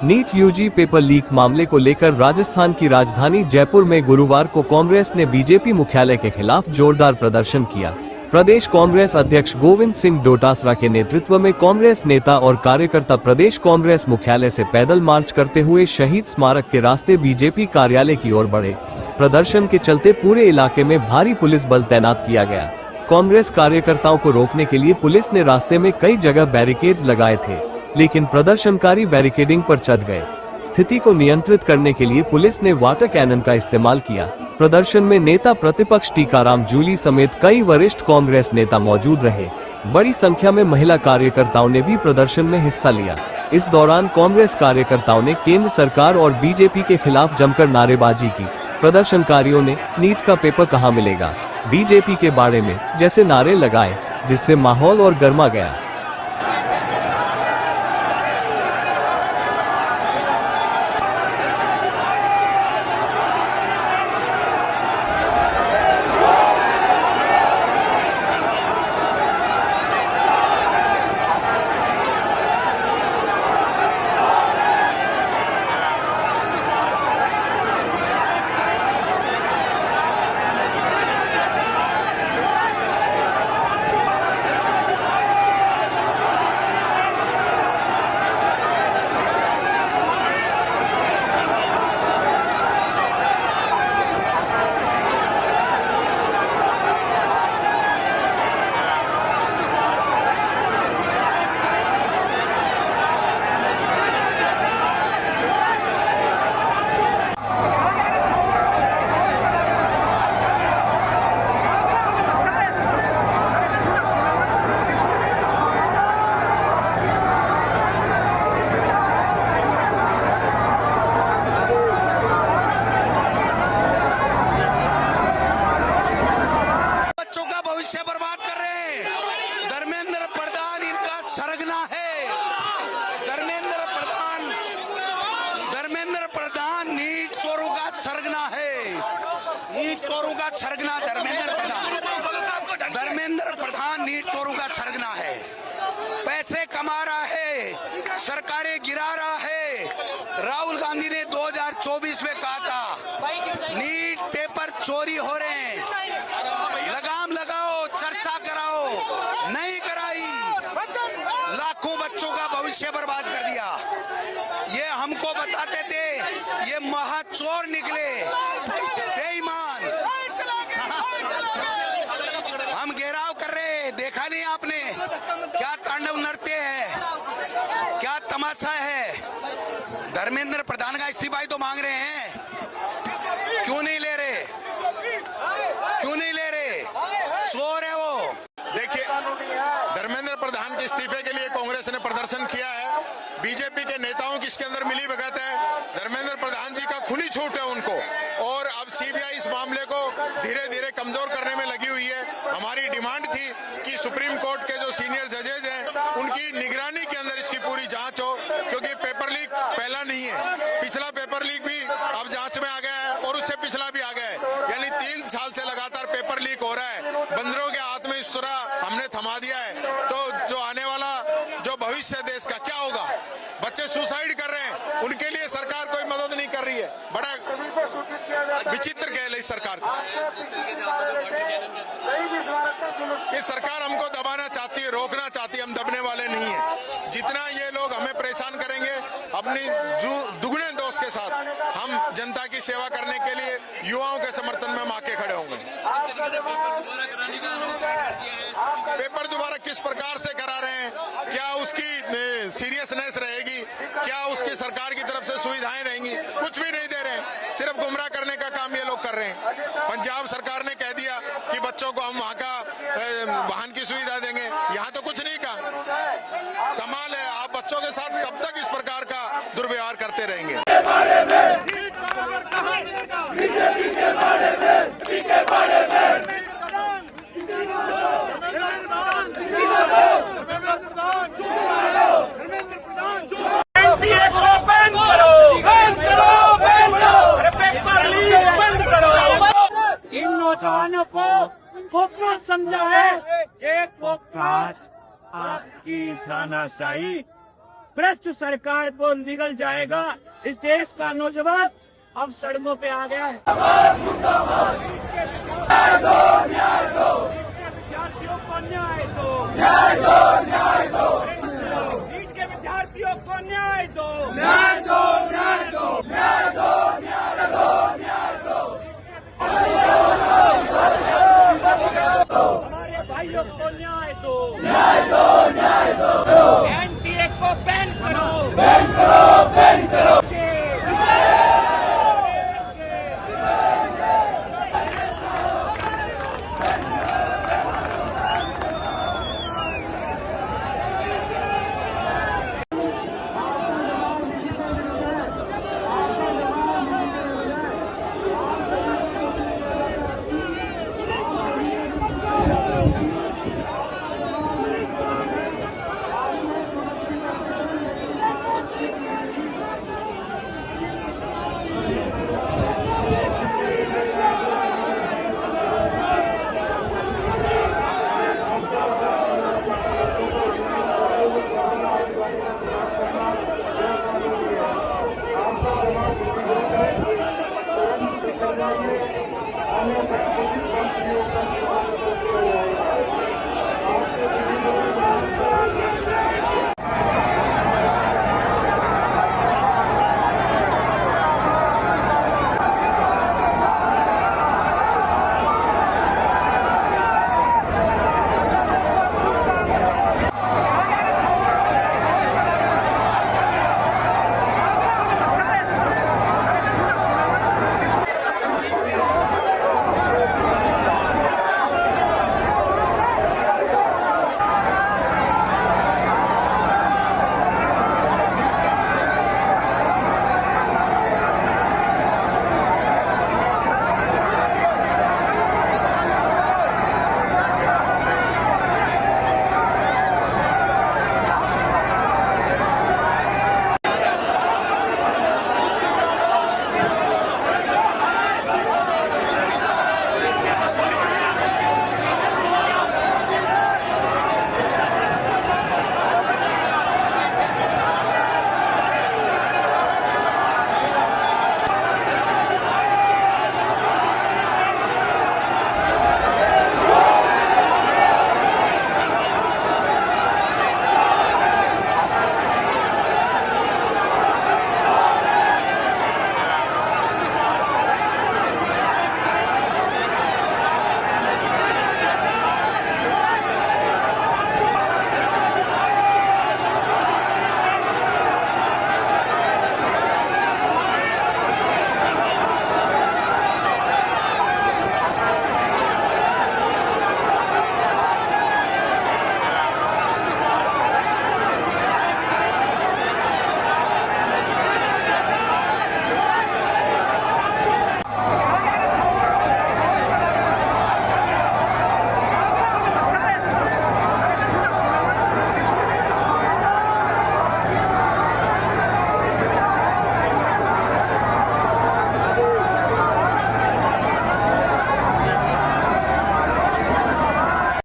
NEET UG paper leak मामले को लेकर राजस्थान की राजधानी जयपुर में गुरुवार को कांग्रेस ने बीजेपी मुख्यालय के खिलाफ जोरदार प्रदर्शन किया। प्रदेश कांग्रेस अध्यक्ष गोविंद सिंह डोटासरा के नेतृत्व में कांग्रेस नेता और कार्यकर्ता प्रदेश कांग्रेस मुख्यालय से पैदल मार्च करते हुए शहीद स्मारक के रास्ते बीजेपी कार्यालय की ओर बढ़े। प्रदर्शन के चलते पूरे इलाके में भारी पुलिस बल तैनात किया गया। कांग्रेस कार्यकर्ताओं को रोकने के लिए पुलिस ने रास्ते में कई जगह बैरिकेड्स लगाए थे, लेकिन प्रदर्शनकारी बैरिकेडिंग पर चढ़ गए। स्थिति को नियंत्रित करने के लिए पुलिस ने वाटर कैनन का इस्तेमाल किया। प्रदर्शन में नेता प्रतिपक्ष टीकाराम जूली समेत कई वरिष्ठ कांग्रेस नेता मौजूद रहे। बड़ी संख्या में महिला कार्यकर्ताओं ने भी प्रदर्शन में हिस्सा लिया। इस दौरान कांग्रेस कार्यकर्ताओं ने केंद्र सरकार और बीजेपी के खिलाफ जमकर नारेबाजी की। प्रदर्शनकारियों ने नीट का पेपर कहां मिलेगा, बीजेपी के बारे में जैसे नारे लगाए, जिससे माहौल और गर्मा गया। भविष्य बर्बाद कर रहे हैं। धर्मेंद्र प्रधान इनका सरगना है। धर्मेंद्र प्रधान नीट चोरों का सरगना है। नीट चोरों का सरगना धर्मेंद्र प्रधान नीट चोरों का सरगना है। पैसे कमा रहा है, सरकारें गिरा रहा है। राहुल गांधी ने 2024 में कहा था नीट पेपर चोरी हो रहे हैं, लगाम लगाओ, चर्चा कराओ, नहीं कराई, लाखों बच्चों का भविष्य बर्बाद कर दिया। ये हमको बताते थे ये महाचोर निकले, बेईमान। हम घेराव कर रहे हैं, देखा नहीं आपने क्या तांडव नृत्य है, क्या तमाशा है। धर्मेंद्र प्रधान का इस्तीफा तो मांग रहे हैं, क्यों नहीं ले रहे, क्यों नहीं ले रहे? चोर है वो। देखिए, धर्मेंद्र प्रधान के इस्तीफे के लिए कांग्रेस ने प्रदर्शन किया है। बीजेपी के नेताओं की इसके अंदर मिली भगत है। धर्मेंद्र प्रधान जी का खुली छूट है उनको, और अब सीबीआई इस मामले को धीरे धीरे कमजोर करने में लगी हुई है। हमारी डिमांड थी कि सुप्रीम कोर्ट के जो सीनियर जजेज हैं उनकी निगरानी के अंदर इसकी पूरी जांच हो, क्योंकि पेपर लीक पहला नहीं है, पिछला पेपर लीक भी अब जांच में आ गया है और उससे पिछला भी आ गया है। यानी 3 साल से लगातार पेपर लीक हो रहा है। बंदरों के हाथ में इस तरह हमने थमा दिया है, तो जो आने वाला जो भविष्य देश का क्या होगा? बच्चे सुसाइड कर रहे हैं, उनके लिए सरकार कोई मदद नहीं कर रही है। बड़ा विचित्र खेल है इस सरकार का। ये सरकार हमको दबाना चाहती है, रोकना चाहती है, हम दबने वाले नहीं है। जितना ये लोग हमें परेशान करेंगे, अपनी दुगने दोस्त के साथ हम जनता की सेवा करने के लिए युवाओं के समर्थन में हम आके खड़े होंगे। पेपर दोबारा किस प्रकार से करा रहे हैं, क्या उसकी सीरियसनेस रहेगी, क्या उसकी सरकार की तरफ से सुविधाएं रहेंगी? कुछ भी नहीं दे रहे हैं, सिर्फ गुमराह करने का काम ये लोग कर रहे हैं। पंजाब सरकार ने कह दिया कि बच्चों को हम वहां का वाहन की सुविधा देंगे, यहाँ तो कुछ नहीं कहा। कमाल है, आप बच्चों के साथ कब तक इस प्रकार का दुर्व्यवहार करते रहेंगे? इन नौजवानों को समझा है एक वो काज आपकी तानाशाही भ्रष्ट सरकार को निगल जाएगा। इस देश का नौजवान अब सड़कों पे आ गया है। विद्यार्थियों को न्याय दो, न्याय दो, न्याय दो। नीट के विद्यार्थियों को न्याय दो, न्याय दो, न्याय दो, न्याय दो, न्याय दो, न्याय दो। हमारे भाइयों को न्याय दो, न्याय दो, न्याय दो। एनटीए को बैन करो, बैन करो, बैन करो।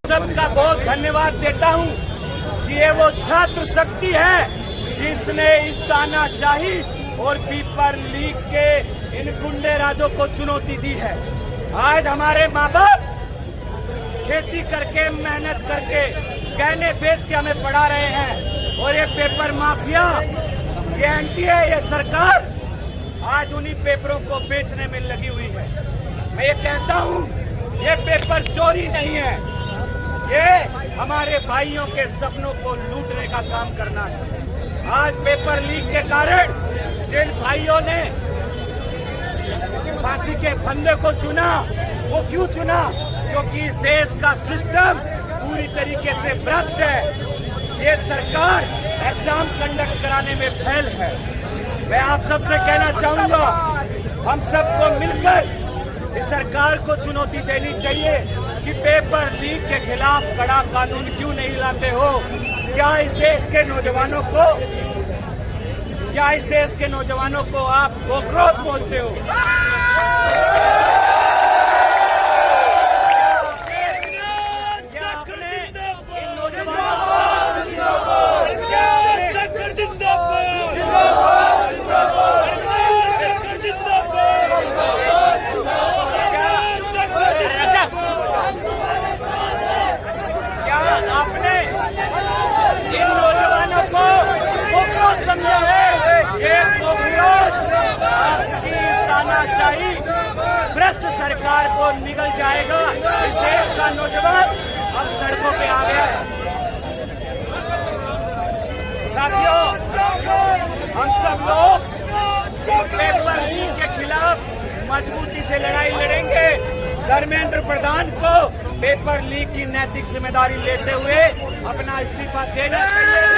सबका बहुत धन्यवाद देता हूं कि ये वो छात्र शक्ति है जिसने इस तानाशाही और पेपर लीक के इन गुंडे राजों को चुनौती दी है। आज हमारे माँ बाप खेती करके मेहनत करके गहने बेच के हमें पढ़ा रहे हैं और ये पेपर माफिया, ये एनटीए, ये सरकार आज उन्हीं पेपरों को बेचने में लगी हुई है। मैं ये कहता हूँ ये पेपर चोरी नहीं है, ये हमारे भाइयों के सपनों को लूटने का काम करना है। आज पेपर लीक के कारण जिन भाइयों ने फांसी के फंदे को चुना, वो क्यों चुना? क्योंकि इस देश का सिस्टम पूरी तरीके से भ्रष्ट है। ये सरकार एग्जाम कंडक्ट कराने में फेल है। मैं आप सबसे कहना चाहूंगा, हम सबको मिलकर इस सरकार को चुनौती देनी चाहिए कि पेपर लीक के खिलाफ कड़ा कानून क्यों नहीं लाते हो? क्या इस देश के नौजवानों को आप कॉकरोच बोलते हो? जाएगा। इस देश का नौजवान अब सड़कों पे आ गया है। साथियों, हम सब लोग पेपर लीक के खिलाफ मजबूती से लड़ाई लड़ेंगे। धर्मेंद्र प्रधान को पेपर लीक की नैतिक जिम्मेदारी लेते हुए अपना इस्तीफा देना चाहिए।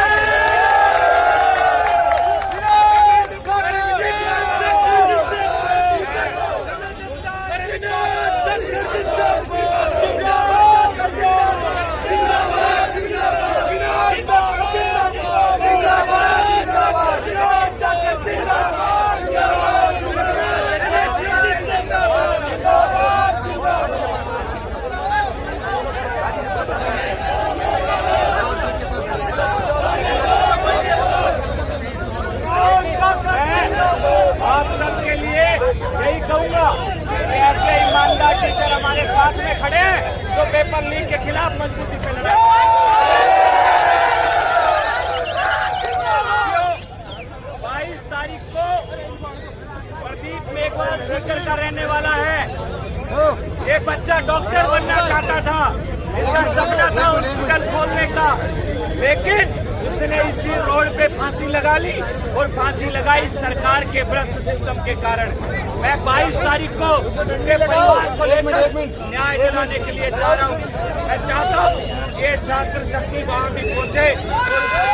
आप सबके लिए यही कहूंगा कि ऐसे ईमानदार टीचर हमारे साथ में खड़े हैं तो पेपर लीक के खिलाफ मजबूती से लड़ें। 22 तारीख को प्रदीप मेघवाल सीकर का रहने वाला है। ये बच्चा डॉक्टर बनना चाहता था, इसका सपना था हॉस्पिटल खोलने का, लेकिन उसने इसी रोड पे फांसी लगा ली और फांसी लगाई सरकार के भ्रष्ट सिस्टम के कारण। मैं 22 तारीख को उसके परिवार को लेकर न्याय दिलाने के लिए जा रहा हूँ। मैं चाहता हूँ ये छात्र शक्ति वहाँ भी पहुँचे और